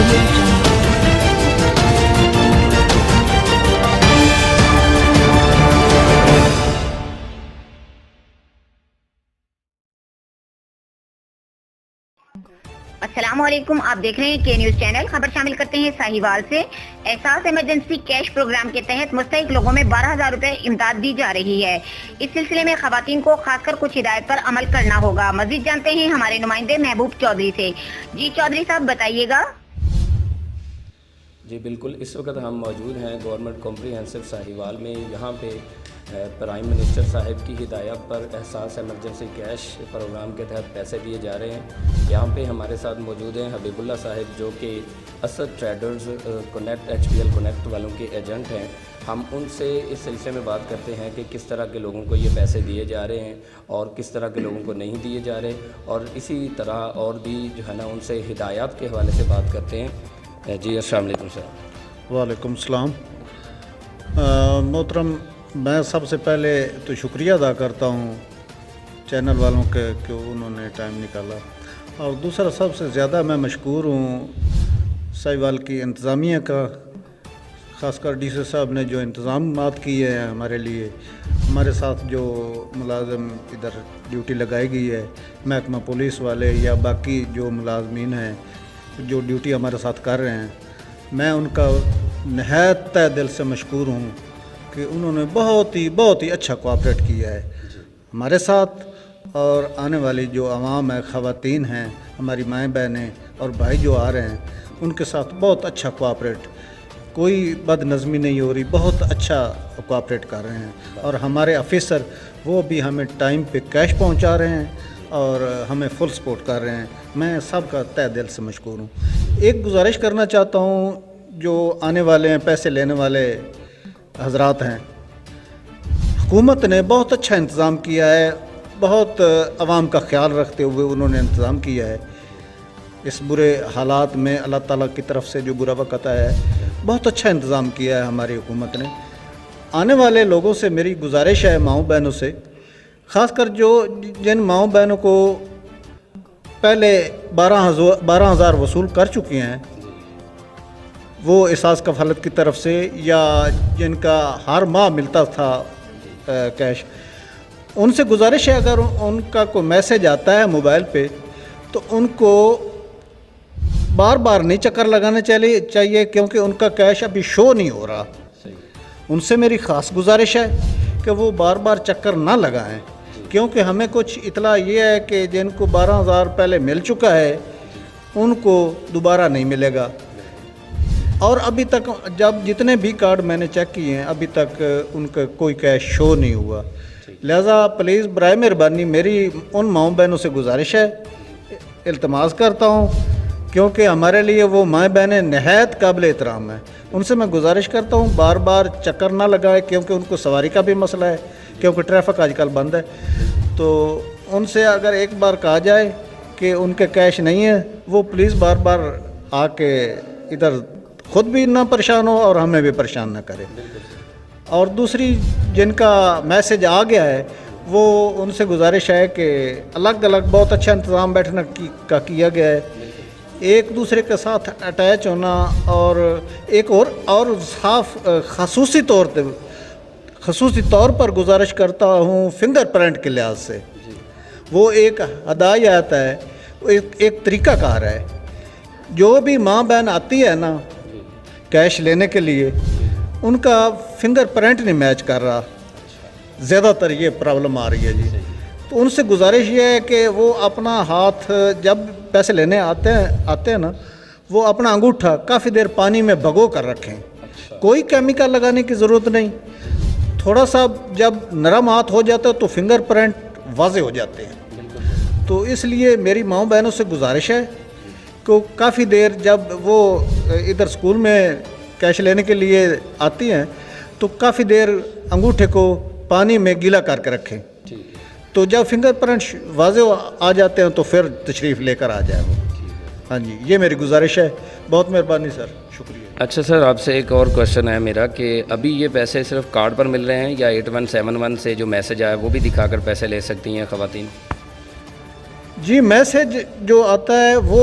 audio jungle. السلام علیکم، آپ دیکھ رہے ہیں کے نیوز چینل۔ خبر شامل کرتے ہیں ساہیوال سے۔ احساس ایمرجنسی کیش پروگرام کے تحت مستحق لوگوں میں 12,000 روپے امداد دی جا رہی ہے۔ اس سلسلے میں خواتین کو خاص کر کچھ ہدایت پر عمل کرنا ہوگا۔ مزید جانتے ہیں ہمارے نمائندے محبوب چودھری سے۔ جی چودھری صاحب بتائیے گا۔ جی بالکل، اس وقت ہم موجود ہیں گورنمنٹ کمپریہنسو ساہیوال میں۔ یہاں پہ پرائم منسٹر صاحب کی ہدایت پر احساس ایمرجنسی کیش پروگرام کے تحت پیسے دیے جا رہے ہیں۔ یہاں پہ ہمارے ساتھ موجود ہیں حبیب اللہ صاحب، جو کہ Asad traders connect HPL connect والوں کے ایجنٹ ہیں۔ ہم ان سے اس سلسلے میں بات کرتے ہیں کہ کس طرح کے لوگوں کو یہ پیسے دیے جا رہے ہیں اور کس طرح کے لوگوں کو نہیں دیے جا رہے، اور اسی طرح اور بھی جو ہے نا ان سے ہدایات کے حوالے سے بات کرتے ہیں۔ جی السلام علیکم سر۔ وعلیکم السلام۔ محترم، میں سب سے پہلے تو شکریہ ادا کرتا ہوں چینل والوں کے کہ انہوں نے ٹائم نکالا، اور دوسرا سب سے زیادہ میں مشکور ہوں ساہیوال کی انتظامیہ کا، خاص کر DC صاحب نے جو انتظامات کیے ہیں ہمارے لیے۔ ہمارے ساتھ جو ملازم ادھر ڈیوٹی لگائی گئی ہے، محکمہ پولیس والے یا باقی جو ملازمین ہیں جو ڈیوٹی ہمارے ساتھ کر رہے ہیں، میں ان کا نہایت تہ دل سے مشکور ہوں کہ انہوں نے بہت ہی اچھا کوآپریٹ کیا ہے ہمارے ساتھ، اور آنے والی جو عوام ہے، خواتین ہیں، ہماری مائیں بہنیں اور بھائی جو آ رہے ہیں، ان کے ساتھ بہت اچھا کوآپریٹ، کوئی بد نظمی نہیں ہو رہی، بہت اچھا کوآپریٹ کر رہے ہیں۔ اور ہمارے آفیسر وہ بھی ہمیں ٹائم پہ کیش پہنچا رہے ہیں اور ہمیں فل سپورٹ کر رہے ہیں۔ میں سب کا تہ دل سے مشکور ہوں۔ ایک گزارش کرنا چاہتا ہوں، جو آنے والے ہیں پیسے لینے والے حضرات ہیں، حکومت نے بہت اچھا انتظام کیا ہے، بہت عوام کا خیال رکھتے ہوئے انہوں نے انتظام کیا ہے۔ اس برے حالات میں اللہ تعالیٰ کی طرف سے جو برا وقت آیا ہے، بہت اچھا انتظام کیا ہے ہماری حکومت نے۔ آنے والے لوگوں سے میری گزارش ہے، ماؤں بہنوں سے، خاص کر جن ماؤں بہنوں کو پہلے 12,000 وصول کر چکی ہیں، وہ احساس کفالت کی طرف سے، یا جن کا ہر ماہ ملتا تھا کیش، ان سے گزارش ہے اگر ان کا کوئی میسج آتا ہے موبائل پہ تو ان کو بار بار نہیں چکر لگانا چاہیے، کیونکہ ان کا کیش ابھی شو نہیں ہو رہا۔ ان سے میری خاص گزارش ہے کہ وہ بار بار چکر نہ لگائیں، کیونکہ ہمیں کچھ اطلاع یہ ہے کہ جن کو 12,000 پہلے مل چکا ہے ان کو دوبارہ نہیں ملے گا، اور ابھی تک جتنے بھی کارڈ میں نے چیک کیے ہیں ابھی تک ان کا کوئی کیش شو نہیں ہوا۔ لہذا پلیز برائے مہربانی میری ان ماؤں بہنوں سے گزارش ہے، التماس کرتا ہوں، کیونکہ ہمارے لیے وہ مائیں بہنیں نہایت قابل احترام ہیں، ان سے میں گزارش کرتا ہوں بار بار چکر نہ لگائے، کیونکہ ان کو سواری کا بھی مسئلہ ہے، کیونکہ ٹریفک آج کل بند ہے۔ تو ان سے اگر ایک بار کہا جائے کہ ان کے کیش نہیں ہے، وہ پلیز بار بار آ کے ادھر خود بھی نہ پریشان ہو اور ہمیں بھی پریشان نہ کرے۔ اور دوسری جن کا میسج آ گیا ہے، وہ ان سے گزارش ہے کہ الگ الگ بہت اچھا انتظام بیٹھنے کا کیا گیا ہے، ایک دوسرے کے ساتھ اٹیچ ہونا، اور ایک اور صاف خصوصی طور پر گزارش کرتا ہوں فنگر پرنٹ کے لحاظ سے، وہ ایک ہدایت ہے، ایک طریقہ کار ہے۔ جو بھی ماں بہن آتی ہے نا کیش لینے کے لیے، ان کا فنگر پرنٹ نہیں میچ کر رہا، زیادہ تر یہ پرابلم آ رہی ہے جی۔ تو ان سے گزارش یہ ہے کہ وہ اپنا ہاتھ جب پیسے لینے آتے ہیں نا، وہ اپنا انگوٹھا کافی دیر پانی میں بھگو کر رکھیں، کوئی کیمیکل لگانے کی ضرورت نہیں، تھوڑا سا جب نرم ہاتھ ہو جاتا ہے تو فنگر پرنٹ واضح ہو جاتے ہیں۔ تو اس لیے میری ماؤں بہنوں سے گزارش ہے کہ کافی دیر جب وہ ادھر اسکول میں کیش لینے کے لیے آتی ہیں تو کافی دیر انگوٹھے کو پانی میں گیلا کر کے رکھیں، تو جب فنگر پرنٹ واضح آ جاتے ہیں تو پھر تشریف لے کر آ جائیں وہ۔ ہاں جی، یہ میری گزارش ہے، بہت مہربانی سر، شکریہ۔ اچھا سر، آپ سے ایک اور کوشچن ہے میرا کہ ابھی یہ پیسے صرف کارڈ پر مل رہے ہیں یا 8171 سے جو میسج آیا وہ بھی دکھا کر پیسے لے سکتی ہیں خواتین؟ جی، میسج جو آتا ہے وہ